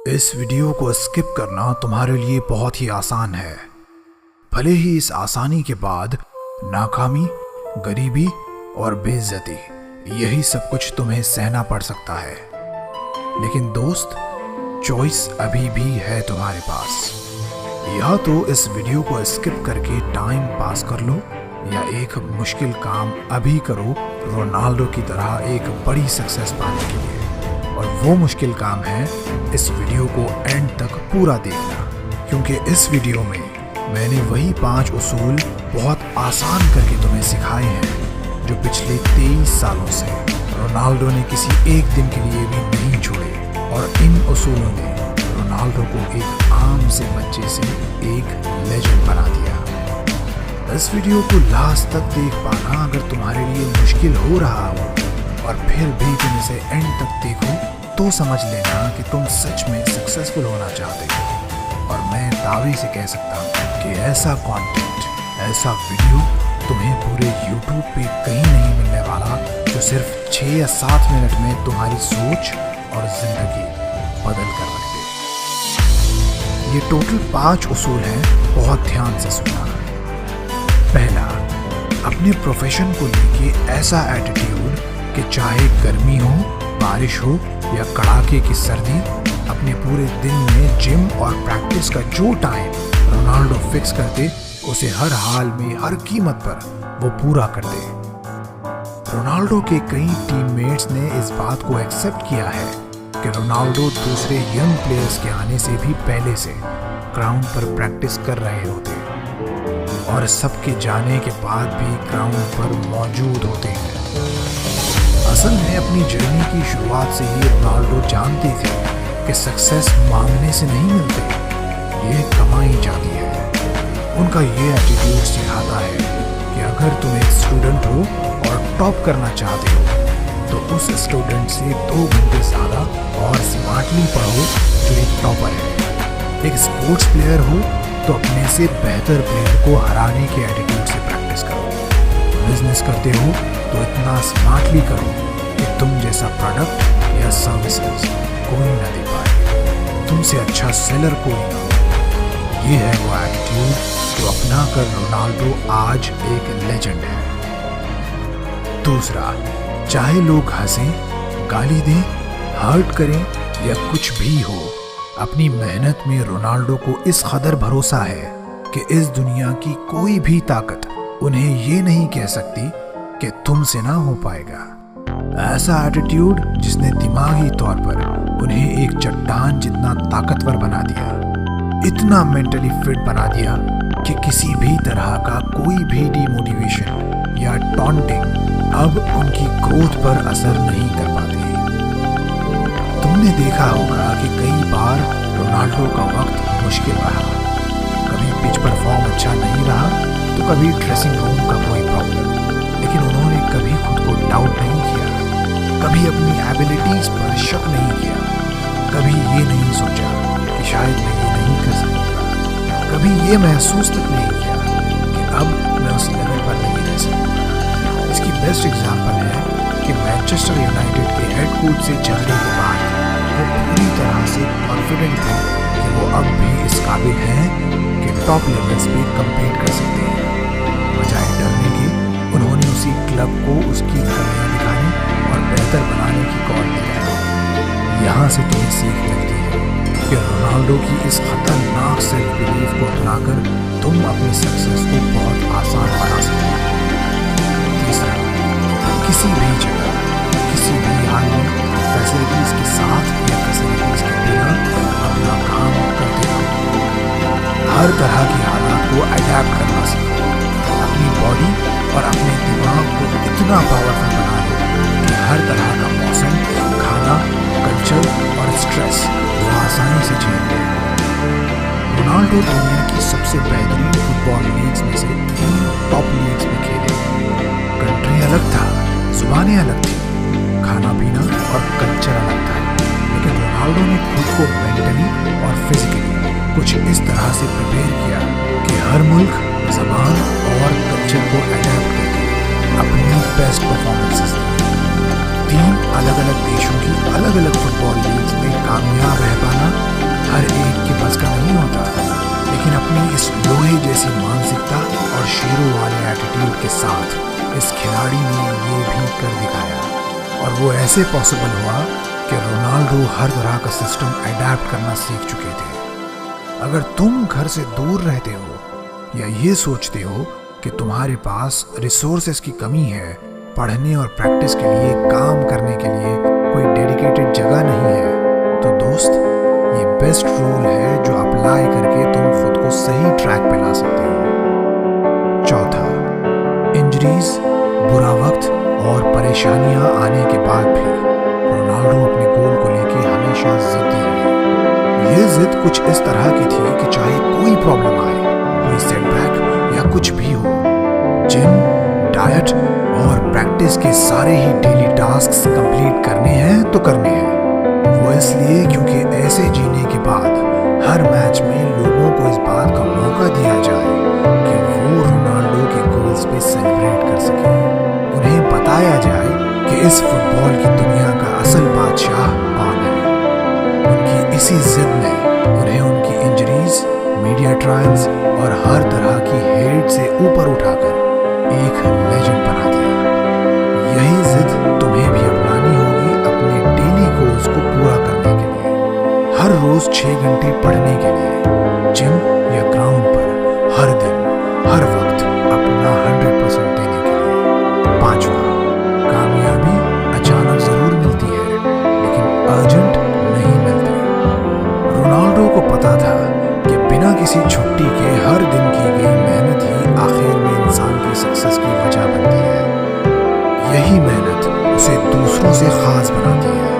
इस वीडियो को स्किप करना तुम्हारे लिए बहुत ही आसान है। भले ही इस आसानी के बाद नाकामी, गरीबी और बेइज्जती, यही सब कुछ तुम्हें सहना पड़ सकता है, लेकिन दोस्त, चॉइस अभी भी है तुम्हारे पास। या तो इस वीडियो को स्किप करके टाइम पास कर लो, या एक मुश्किल काम अभी करो रोनाल्डो की तरह एक बड़ी सक्सेस पाने के लिए। और वो मुश्किल काम है इस वीडियो को एंड तक पूरा देखना, क्योंकि इस वीडियो में मैंने वही 5 उसूल बहुत आसान करके तुम्हें सिखाए हैं जो पिछले 23 सालों से रोनाल्डो ने किसी एक दिन के लिए भी नहीं छोड़े। और इन उसूलों ने रोनाल्डो को एक आम से बच्चे से एक लेजेंड बना दिया। इस वीडियो को लास्ट तक देख पाना अगर तुम्हारे लिए मुश्किल हो रहा हो और फिर भी तुम इसे एंड तक देखो तो समझ लेना कि तुम सच में सक्सेसफुल होना चाहते हो। और मैं दावे से कह सकता हूँ कि ऐसा कंटेंट, ऐसा वीडियो तुम्हें पूरे YouTube पे कहीं नहीं मिलने वाला जो सिर्फ 6 या 7 मिनट में तुम्हारी सोच और जिंदगी बदल कर रख दे। ये टोटल 5 उसूल हैं, बहुत ध्यान से सुनना। पहला, अपने प्रोफेशन को लेके ऐसा एटीट्यूड कि चाहे गर्मी हो, बारिश हो या कड़ाके की सर्दी, अपने पूरे दिन में जिम और प्रैक्टिस का जो टाइम रोनाल्डो फिक्स कर दे उसे हर हाल में, हर कीमत पर वो पूरा कर दे। रोनाल्डो के कई टीममेट्स ने इस बात को एक्सेप्ट किया है कि रोनाल्डो दूसरे यंग प्लेयर्स के आने से भी पहले से ग्राउंड पर प्रैक्टिस कर रहे होते और सबके जाने के बाद भी ग्राउंड पर मौजूद होते हैं। असल में अपनी जर्नी की शुरुआत से ही रोनाल्डो जानते थे कि सक्सेस मांगने से नहीं मिलती, ये कमाई जाती है। उनका ये एटीट्यूड सिखाता है कि अगर तुम एक स्टूडेंट हो और टॉप करना चाहते हो तो उस स्टूडेंट से 2 घंटे ज़्यादा और स्मार्टली पढ़ो जो एक टॉपर है। एक स्पोर्ट्स प्लेयर हो तो अपने से बेहतर प्लेयर को हराने के एटीट्यूड से प्रैक्टिस करो। बिजनेस करते हो तो इतना स्मार्टली करो कि तुम जैसा प्रोडक्ट या सर्विसेज कोई ना दे पाए, तुमसे अच्छा सेलर कोई ना हो। ये है वो एटीट्यूड जो अपना कर रोनाल्डो आज एक लेजेंड है। दूसरा, चाहे लोग हंसें, गाली दें, हर्ट करें या कुछ भी हो, अपनी मेहनत में रोनाल्डो को इस कदर भरोसा है कि इस दुनिया की कोई भी ताकत उन्हें ये नहीं कह सकती कि तुमसे ना हो पाएगा। ऐसा एटीट्यूड जिसने दिमागी तौर पर उन्हें एक चट्टान जितना ताकतवर बना दिया, इतना मेंटली फिट बना दिया कि किसी भी तरह का कोई भी डिमोटिवेशन या टॉन्टिंग अब उनकी ग्रोथ पर असर नहीं कर पाती। तुमने देखा होगा कि कई बार रोनाल्डो का वक्त मुश्किल रहा, कभी पिच पर फॉर्म अच्छा नहीं रहा तो कभी ड्रेसिंग रूम का कोई प्रॉब्लम, लेकिन उन्होंने कभी खुद को डाउट नहीं किया, कभी अपनी एबिलिटीज पर शक नहीं किया, कभी ये नहीं सोचा कि शायद मैं ये नहीं कर सकता, कभी ये महसूस तक नहीं किया कि अब मैं उस लेवल पर नहीं रह सकता। इसकी बेस्ट एग्जांपल है कि मैनचेस्टर यूनाइटेड के हेड कोच से झगड़े के बाद वो पूरी तरह से कॉन्फिडेंट थे कि वो अब भी इस काबिल हैं कि टॉप लेवल्स पे कम्पीट कर सकते हैं। बजाय डरने के उन्होंने उसी क्लब को उसकी कमियां दिखाने और बेहतर बनाने की कॉल दी है। यहाँ से तुम्हें सीख मिलती है कि रोनाल्डो की इस खतरनाक सेल्फ बिलीफ को अपनाकर तुम अपनी सक्सेस को बहुत आसान बना सकते हो। तीसरा, किसी भी जगह, किसी भी हाल में फैसिलिटीज के साथ या फैसिलिटीज के बिना अपना काम करते रहो। हर तरह की हालात को अडैप्ट करना सीखो। अपनी बॉडी और अपने दिमाग को इतना पावरफुल बना लो कि हर तरह का मौसम, खाना, कल्चर और स्ट्रेस वो आसानी से झेल ले। रोनाल्डो दुनिया की सबसे बेहतरीन फुटबॉल लीग्स में से 3 टॉप लीग्स में खेले। कंट्री अलग था, जुबानें अलग थी, खाना पीना और कल्चर अलग था, लेकिन रोनाल्डो ने खुद को मेंटली और फिजिकली कुछ इस तरह से प्रिपेयर किया कि हर मुल्क, ज़बान और कल्चर को अडैप्ट करके अपनी बेस्ट परफॉर्मेंसेस दी। 3 अलग अलग देशों की अलग अलग फुटबॉल लीग्स में कामयाब रह पाना हर एक के बस का नहीं होता, लेकिन अपनी इस लोहे जैसी मानसिकता और शेरों वाले एटीट्यूड के साथ इस खिलाड़ी ने ये भी कर दिखाया। और वो ऐसे पॉसिबल हुआ कि रोनाल्डो हर तरह का सिस्टम अडैप्ट करना सीख चुके थे। अगर तुम घर से दूर रहते हो या ये सोचते हो कि तुम्हारे पास रिसोर्सेज की कमी है, पढ़ने और प्रैक्टिस के लिए, काम करने के लिए कोई डेडिकेटेड जगह नहीं है, तो दोस्त ये बेस्ट रूल है जो अप्लाई करके तुम खुद को सही ट्रैक पे ला सकते हो। चौथा, इंजरीज, बुरा वक्त और परेशानियां आने के बाद भी रोनाल्डो अपने गोल को लेके हमेशा जिद्दी रहे। ये जिद कुछ इस तरह की थी कि चाहे कोई प्रॉब्लम आए, कोई सेटबैक या कुछ भी हो, जिम, डाइट और प्रैक्टिस के सारे ही डेली टास्क्स कंप्लीट करने हैं तो करने हैं। वो इसलिए क्योंकि ऐसे जीने के बाद हर मैच में लोगों को इस बात का मौका दिया जाए कि वो रोनाल्डो के गोल्स पे सेलिब्रेट कर सके। उन्हें बताया जाए कि इस फुटबॉल की दुनिया का असल बादशाह कौन है। उनकी इसी जिद ने उन्हें उनकी इंजरीज, मीडिया ट्रायल्स और हर तरह की हेट से ऊपर उठाकर एक लेजेंड बना दिया। यही जिद तुम्हें भी अपनानी होगी अपने डेली गोल्स को पूरा करने के लिए। हर रोज 6 घंटे पढ़ने के लिए जिम या ग्राउंड पर हर दिन हर वक्त अपना 100% देने के लिए। पांचवा, कामयाबी अचानक जरूर मिलती है लेकिन अर्जेंट नहीं मिलती। रोनाल्डो को पता था कि बिना किसी छुट्टी के हर दिन की गई मेहनत ही आखिर में इंसान की सक्सेस की वजह बनती है। यही मेहनत उसे दूसरों से खास बनाती है।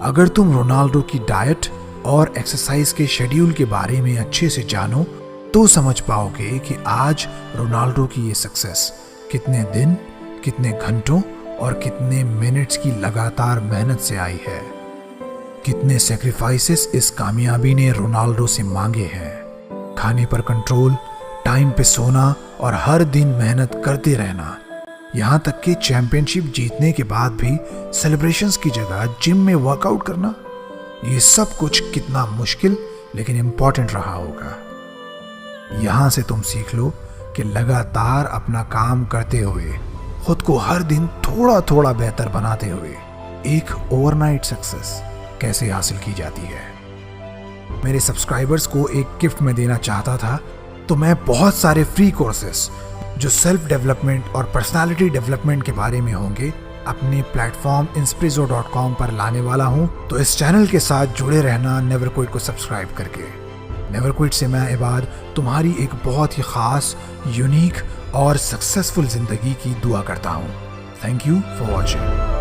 अगर तुम रोनाल्डो की डाइट और एक्सरसाइज के शेड्यूल के बारे में अच्छे से जानो तो समझ पाओगे कि आज रोनाल्डो की ये सक्सेस कितने दिन, कितने घंटों और कितने मिनट्स की लगातार मेहनत से आई है। कितने सैक्रिफाइसेस इस कामयाबी ने रोनाल्डो से मांगे हैं। खाने पर कंट्रोल, टाइम पे सोना और हर दिन मेहनत करते रहना। यहाँ तक कि चैंपियनशिप जीतने के बाद भी सेलिब्रेशंस की जगह जिम में वर्कआउट करना। ये सब कुछ कितना मुश्किल लेकिन इम्पॉर्टेंट रहा होगा। यहाँ से तुम सीख लो कि लगातार अपना काम करते हुए, खुद को हर दिन थोड़ा थोड़ा बेहतर बनाते हुए एक ओवरनाइट सक्सेस कैसे हासिल की जाती है। मेरे सब्सक्राइबर्स को एक गिफ्ट में देना चाहता था, तो मैं बहुत सारे फ्री कोर्सेस जो सेल्फ डेवलपमेंट और पर्सनालिटी डेवलपमेंट के बारे में होंगे अपने प्लेटफॉर्म inspirizo.com पर लाने वाला हूं। तो इस चैनल के साथ जुड़े रहना नेवर क्विट को सब्सक्राइब करके। नेवर क्विट से मैं इबाद तुम्हारी एक बहुत ही खास, यूनिक और सक्सेसफुल जिंदगी की दुआ करता हूं। Thank you for watching.